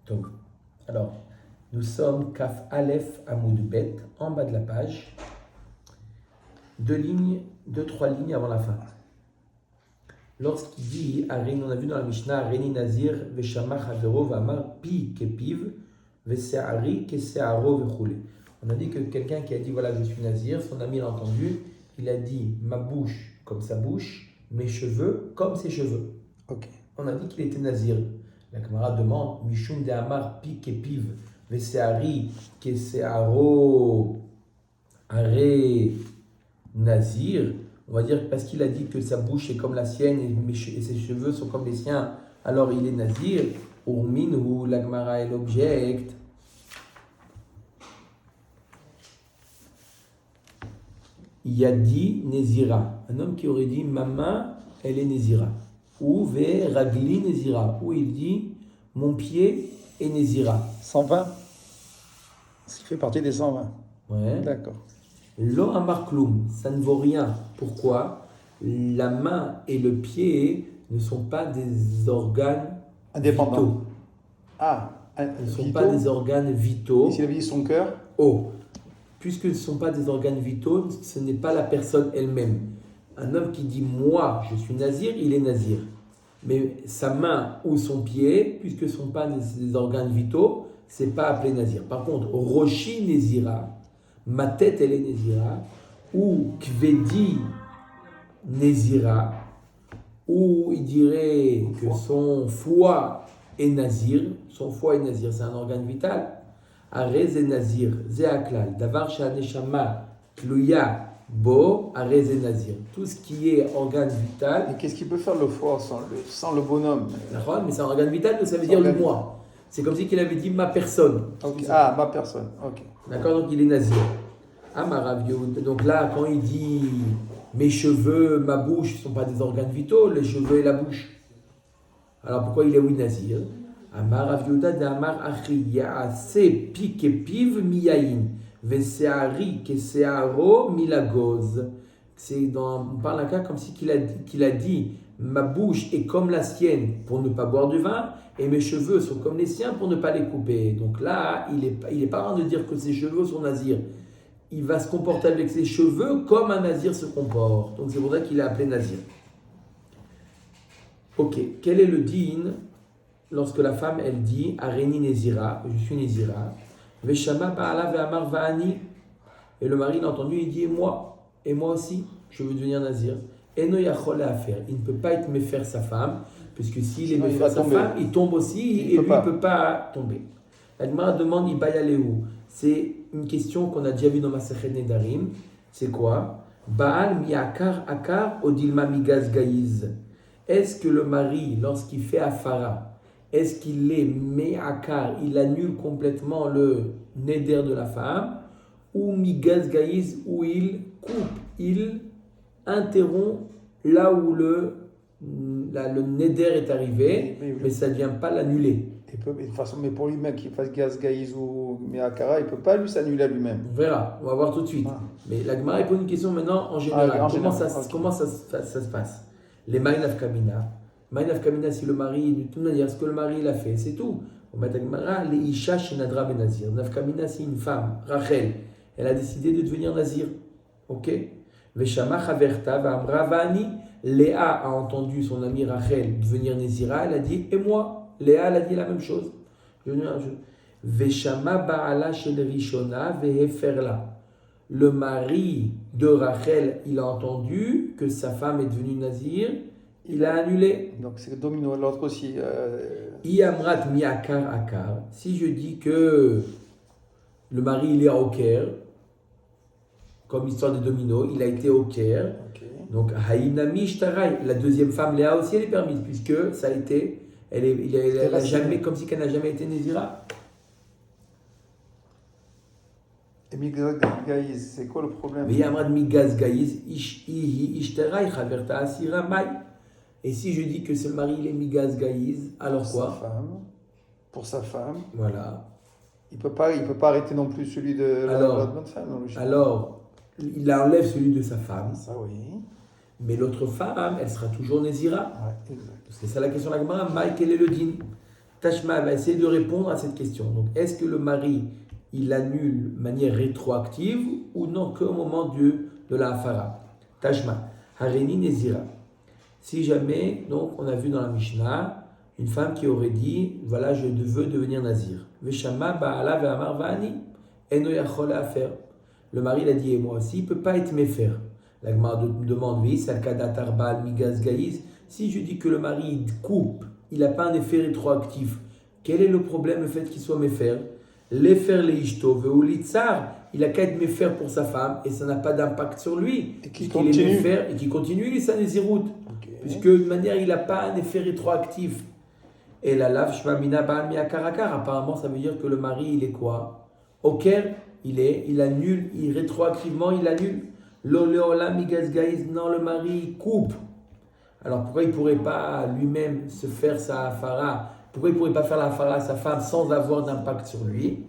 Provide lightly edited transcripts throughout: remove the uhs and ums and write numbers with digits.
Donc, alors, nous sommes Kaf Aleph Amoud Bet, en bas de la page, trois lignes avant la fin. Lorsqu'il dit, on a vu dans la Mishnah, Areni Nazir, Veshama Chavero, Vamar, Pi Kepiv, Veseari, Kesearo, Vechoule. On a dit que quelqu'un qui a dit, voilà, je suis Nazir, son ami l'a entendu, il a dit, ma bouche comme sa bouche, mes cheveux comme ses cheveux. Ok. On a dit qu'il était Nazir. La camarade demande, Mishum de Amar, Pi Kepiv, Veseari, Kesearo, Are, Nazir. On va dire parce qu'il a dit que sa bouche est comme la sienne et ses cheveux sont comme les siens, alors il est Nazir. Urmin ou la Gemara est l'object. Il y a dit Nézira. Un homme qui aurait dit ma main, elle est Nézira. Ou ve ragli Nézira. Ou il dit mon pied est Nézira. 120. Ce qui fait partie des 120. Ouais. D'accord. Lo amar kloum, ça ne vaut rien. Pourquoi? La main et le pied ne sont pas des organes Indépendant. vitaux. Ah, Ils ne sont pas des organes vitaux. Et s'il avait dit son cœur? Oh, puisque ce ne sont pas des organes vitaux, ce n'est pas la personne elle-même. Un homme qui dit moi, je suis nazir, il est nazir. Mais sa main ou son pied, puisque ce ne sont pas des organes vitaux, ce n'est pas appelé nazir. Par contre, roshi nézira, ma tête elle est nézira, ou kvedi nézira, ou il dirait que son foie est nazir, c'est un organe vital. Arez et nazir, ze aklal, davar shaneshama tluya bo, arez et nazir. Tout ce qui est organe vital. Et qu'est-ce qu'il peut faire le foie sans le bonhomme? Mais c'est un organe vital, mais ça veut dire le moi. C'est comme si il avait dit ma personne. Okay. Ah, ma personne, ok. D'accord, donc il est nazir. Ah, donc là, quand il dit mes cheveux, ma bouche, ce ne sont pas des organes vitaux, les cheveux et la bouche. Alors pourquoi il est oui nazir? Amar Rav Yehuda de Amar Achi Yaase Pi Kepiv Miyain Veseari Kesearo Milagoz. On parle un cas comme si qu'il a dit ma bouche est comme la sienne pour ne pas boire du vin et mes cheveux sont comme les siens pour ne pas les couper. Donc là, il est pas en train de dire que ses cheveux sont nazirs. Il va se comporter avec ses cheveux comme un nazir se comporte. Donc c'est pour ça qu'il est appelé nazir. Ok, quel est le din lorsque la femme elle dit Areni Nézira, je suis Nézira, Veshama Ba'ala Ve'amar Va'ani, et le mari l'a entendu, il dit et moi aussi, je veux devenir Nazir. Eno Yachol à faire, il ne peut pas être méfaire sa femme, puisque s'il est méfaire sa femme, il tombe aussi et lui ne peut pas tomber. La Gemara demande Ibayaleu, c'est une question qu'on a déjà vue dans Masechet Nedarim, c'est quoi? Baal miakar akar odilma migaz gaïz. Est-ce que le mari, lorsqu'il fait afara, est-ce qu'il est me'akar, il annule complètement le neder de la femme, ou migaz gaïz, où il coupe, il interrompt là où le neder est arrivé, Oui. mais ça ne vient pas l'annuler. De toute façon, mais pour lui-même, qu'il fasse gaz, gaïz ou meakara, il ne peut pas lui s'annuler à lui-même. On verra, on va voir tout de suite. Ah. Mais la Gemara pose une question maintenant en général. Comment ça se passe? Les Maïnaf Kamina, si le mari, de toute manière, ce que le mari il a fait, c'est tout. On va dire les Isha Shenadra Benazir. Nafkamina, c'est une femme, Rachel. Elle a décidé de devenir Nazir. Ok? Veshama Chaverta, Vamra Vani. Léa a entendu son amie Rachel devenir Nazira. Elle a dit, et moi? Léa, elle a dit la même chose. Veshama Baala Shel Rishona, Veheferla. Le mari de Rachel, il a entendu que sa femme est devenue Nazir. Il a annulé. Donc c'est le domino, l'autre aussi. Iamrat miakar akar. Si je dis que le mari il est au Caire, comme l'histoire des dominos, il a été au Caire. Okay. Donc Haïnami Shtarai, la deuxième femme Léa aussi elle est permise puisque ça a été, elle a jamais, comme si elle n'a jamais été Nézira. Et Migaz Gaïz, c'est quoi le problème? Iamrat Migaz Gaïz Ishtarai Chaverta Asira Mai. Et si je dis que c'est le mari, il est Migaz Gaïz, alors quoi? Pour sa femme. Voilà. Il peut pas arrêter non plus celui de la bonne femme. Alors, il enlève celui de sa femme. Ça oui. Mais l'autre femme, elle sera toujours Nézira. Ouais, exact. C'est ça la question de la Gemara. Maï, quel est le din? Tashma va essayer de répondre à cette question. Donc, est-ce que le mari, il annule de manière rétroactive ou non, qu'au moment de la hafara? Tashma, Harini Nezira. Si jamais, donc, on a vu dans la Mishnah, une femme qui aurait dit, voilà, je veux devenir nazir. Veshama ba'ala ve'amar va'ani. Eno yachol ha'afer. Le mari, il a dit, et moi aussi, il ne peut pas être méfer. La Gemara demande, oui, salkadatar ba'al migaz gaïz. Si je dis que le mari il coupe, il n'a pas un effet rétroactif, quel est le problème, le fait qu'il soit méfer? L'efer leishto ve'ulitzar, il a qu'à être méfer pour sa femme et ça n'a pas d'impact sur lui. Et qui Puisqu'il est méfer et qui continue, il est sa néziroute. Puisque de manière, il n'a pas un effet rétroactif. Et la lave shmamina ba'al mi'akarakar, apparemment, ça veut dire que le mari, il est quoi? Au Caire, il annule, rétroactivement, il annule. L'oléola migazgaïs, non, le mari, il coupe. Alors pourquoi il ne pourrait pas lui-même se faire sa hafara? Pourquoi il ne pourrait pas faire la hafara à sa femme sans avoir d'impact sur lui?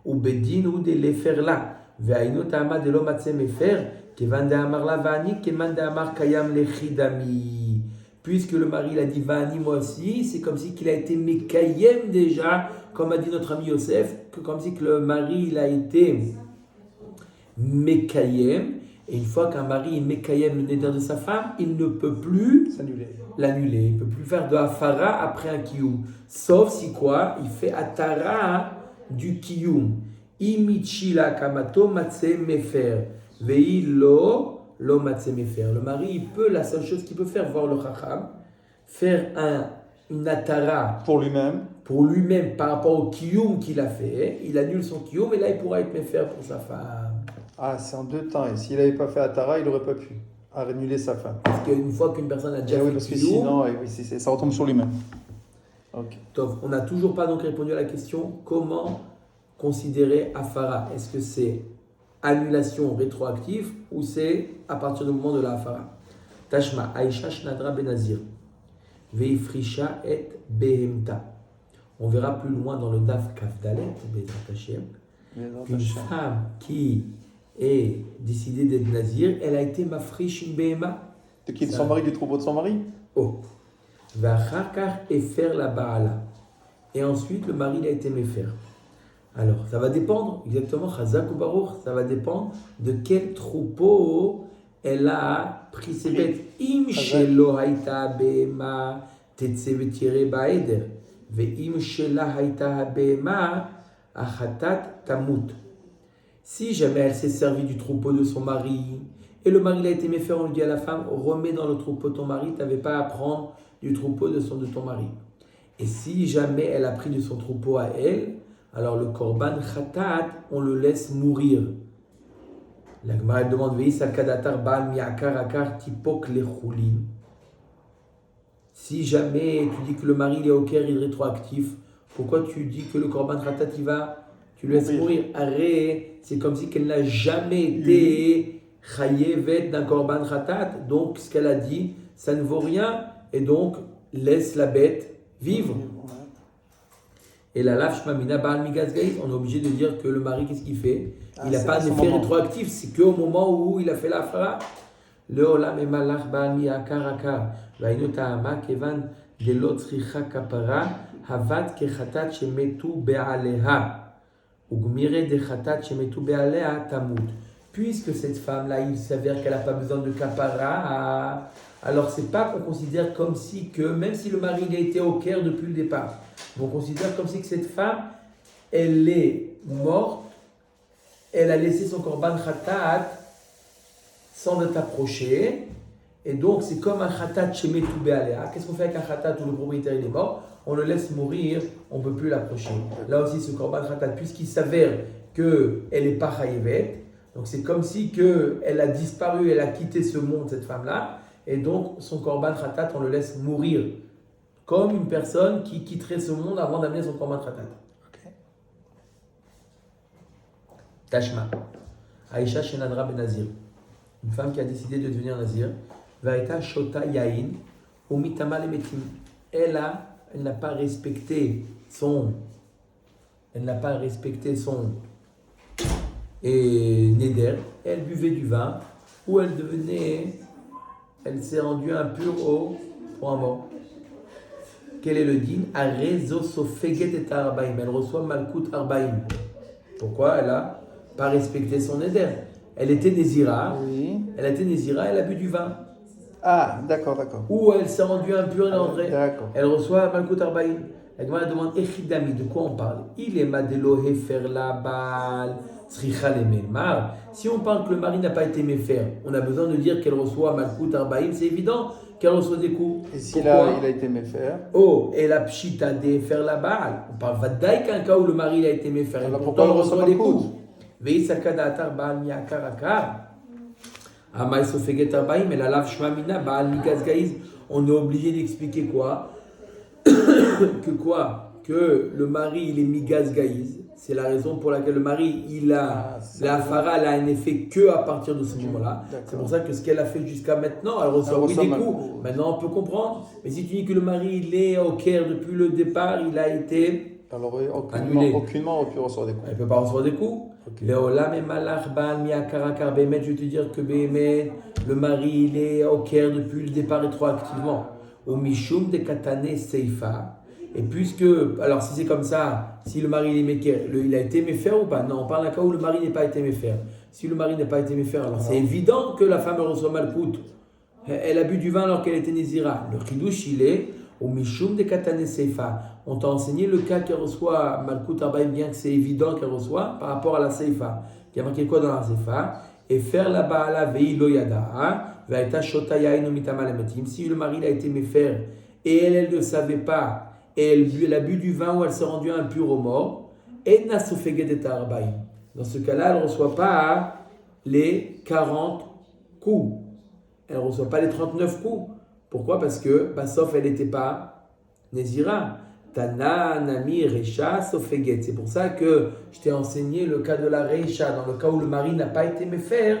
Ou bedin ou de les faire là. Ve'ainu ta'ama de l'omatse mefer, kevan de amar la vani, keman de amar kayam lechidami. Puisque le mari l'a dit vani moi aussi, c'est comme si qu'il a été mekayem déjà, comme a dit notre ami Yosef, que comme si que le mari il a été mekayem. Et une fois qu'un mari est mekayem le neder de sa femme, il ne peut plus l'annuler. Il ne peut plus faire de hafara après un kiyum. Sauf si quoi? Il fait atara du kiyum. Imichila kamato matse mefer. Vei lo matse mefer. Le mari, il peut, la seule chose qu'il peut faire, voir le chacham, faire une atara pour lui-même par rapport au kiyum qu'il a fait. Il annule son kiyum et là, il pourra être mefer pour sa femme. Ah, c'est en deux temps. Et s'il n'avait pas fait Atara, il n'aurait pas pu annuler sa femme. Parce qu'une fois qu'une personne a déjà oui, fait parce que kiyum, sinon, ça retombe sur lui-même. Okay. Donc, on n'a toujours pas donc répondu à la question comment considérer Hafara. Est-ce que c'est annulation rétroactive ou c'est à partir du moment de la Hafara? Tashma, Aisha Shnadra Benazir, Veifrisha et Behemta. On verra plus loin dans le Daf Kafdalet, Bezrat Hashem, une femme qui est décidée d'être nazir, elle a été mafrish une behema. De qui? De son mari, du troupeau de son mari? Oh. Vacharkar et faire la baala. Et ensuite, le mari il a été méfer. Alors, ça va dépendre, exactement, Chazak ou Baruch, ça va dépendre de quel troupeau elle a pris ses bêtes. Im shelo haïta behema tetse vetire baeder. Ve im shela haïta behema achatat tamut. Si jamais elle s'est servie du troupeau de son mari, et le mari a été méfer, on lui dit à la femme, remets dans le troupeau de ton mari, tu n'avais pas à prendre du troupeau de ton mari. Et si jamais elle a pris de son troupeau à elle, alors le korban khatat, on le laisse mourir. La Gemara demande, Veis al-kadatar ba'al mi'akar akar tipok lechulin. Si jamais tu dis que le mari est au Caire, il est rétroactif, pourquoi tu dis que le korban khatat, tu le laisses mourir? Arrête, c'est comme si qu'elle n'a jamais été chayevet d'un korban khatat. Donc, ce qu'elle a dit, ça ne vaut rien. Et donc, laisse la bête vivre. Et la laf shmamina ba'al migazgaïs, on est obligé de dire que le mari, qu'est-ce qu'il fait? Il n'a pas d'effet rétroactif. C'est qu'au moment où il a fait la fara. Le olam emalach ba'al mi'akar akar. Va'inu ta'ama kevan delot tzricha kapara havat kechatat shemetu be'aleha. Puisque cette femme-là, il s'avère qu'elle n'a pas besoin de kapara, alors c'est pas qu'on considère comme si que, même si le mari il a été au Caire depuis le départ, on considère comme si que cette femme, elle est morte, elle a laissé son korban khatat sans être approchée, et donc c'est comme un khatat shemetu be'alea. Qu'est-ce qu'on fait avec un khatat où le propriétaire il est mort? On le laisse mourir, on ne peut plus l'approcher. Là aussi, ce korban khatat, puisqu'il s'avère qu'elle n'est pas chayevet, donc c'est comme si elle a disparu, elle a quitté ce monde, cette femme-là, et donc son korban khatat, on le laisse mourir, comme une personne qui quitterait ce monde avant d'amener son korban khatat. Okay. Tashma, Aisha Shenadra Benazir, une femme qui a décidé de devenir nazir, Vaïta Shota Yain, Umitama Lemetim. Elle n'a pas respecté son neder. Elle buvait du vin ou elle s'est rendue impure pour un mort. quel est le din? Arezo sofeget et arbaim. Elle reçoit malkout arbaim. Pourquoi? Elle a pas respecté son éder. Elle était Nézira, Oui. elle a été Nézira, elle a bu du vin. Ah, d'accord, d'accord. Ou elle s'est rendue impure et rentrée. D'accord. Elle reçoit malkout arbaim. La Gemara demande Echidami, de quoi on parle? Il est madelo hefer la bal, sricha le melmar. Si on parle que le mari n'a pas été méfer, on a besoin de dire qu'elle reçoit malkout arbaim, c'est évident qu'elle reçoit des coups. Et s'il Pourquoi? il a été méfaire, Oh, et la pshita de faire la balle. On parle vadaï qu'un cas où le mari a été méfer. alors Et pourquoi pourtant, elle reçoit des pas coups. coups? Veisakada atar baal miakar akar. Amai sofeget arbaim, et la lave shmamina baal migaz gaïz. On est obligé d'expliquer quoi? Que le mari il est migaz gaïz. C'est la raison pour laquelle le mari il a la fara, elle a un effet que à partir de ce moment-là. C'est pour ça que ce qu'elle a fait jusqu'à maintenant, elle reçoit oui des coups. Maintenant on peut comprendre. Mais si tu dis que le mari il est au Caire depuis le départ, il a été Alors annulé. aucunement on peut recevoir des coups. Elle ne peut pas recevoir des coups. Léolam et malach baal miakarakar bemet. Je vais te dire que bemet, le mari il est au Caire depuis le départ rétroactivement. Au mishum de katane seifa. Et puisque, alors si c'est comme ça, si le mari il a été méfer ou pas? Non, on parle d'un cas où le mari n'est pas été méfer. Si le mari n'a pas été méfer, alors c'est évident que la femme reçoit malkout. Elle a bu du vin alors qu'elle était nézira. Le chidouche il est au mishum de katane seifa. On t'a enseigné le cas qu'elle reçoit malkout arbaïm, bien que c'est évident qu'elle reçoit par rapport à la seifa. Il y a marqué quoi dans la seifa? Et faire la baala vei lo yada va eta shota yainu mitamalemetim. Si le mari a été méfer et elle ne savait pas, et elle a bu du vin ou elle s'est rendue impure au mort, edna sofeget et arbaïm. Dans ce cas-là, elle ne reçoit pas les 40 coups. Elle ne reçoit pas les 39 coups. Pourquoi? Parce que, sauf elle n'était pas Nézira. Tana, Nami, Recha, Sofeget. C'est pour ça que je t'ai enseigné le cas de la Recha. Dans le cas où le mari n'a pas été méfer,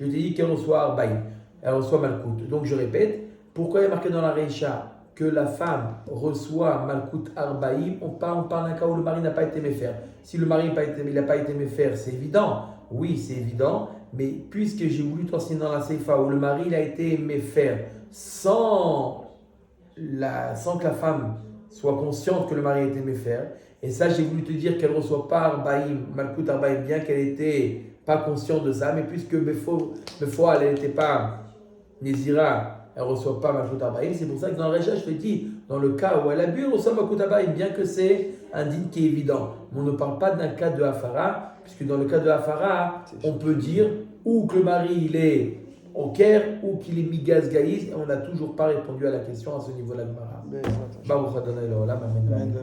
je t'ai dit qu'elle reçoit Arbaïm. Elle reçoit Malkout. Donc je répète, pourquoi il est marqué dans la Recha que la femme reçoit Malkout Arbaïm? On parle d'un cas où le mari n'a pas été méfer. Si le mari n'a pas été méfer, c'est évident. Oui, c'est évident. Mais puisque j'ai voulu t'enseigner dans la Seifa où le mari il a été méfer sans que la femme soit consciente que le mari a été méfer, et ça j'ai voulu te dire qu'elle ne reçoit pas Arbaïm, Malkout Arbaïm, bien qu'elle n'était pas consciente de ça, mais puisque Befoa elle n'était pas Nézira, elle ne reçoit pas Malkout Arbaïm, c'est pour ça que dans le Récha je te dis, dans le cas où elle a bu, elle reçoit Malkout Arbaïm, bien que c'est un din qui est évident. Mais on ne parle pas d'un cas de Hafara, puisque dans le cas de Hafara, on peut dire ou que le mari il est au Caire ou qu'il est migaz gaïz, et on n'a toujours pas répondu à la question à ce niveau-là de Mara. Baruch Adonai Leolam, Amen.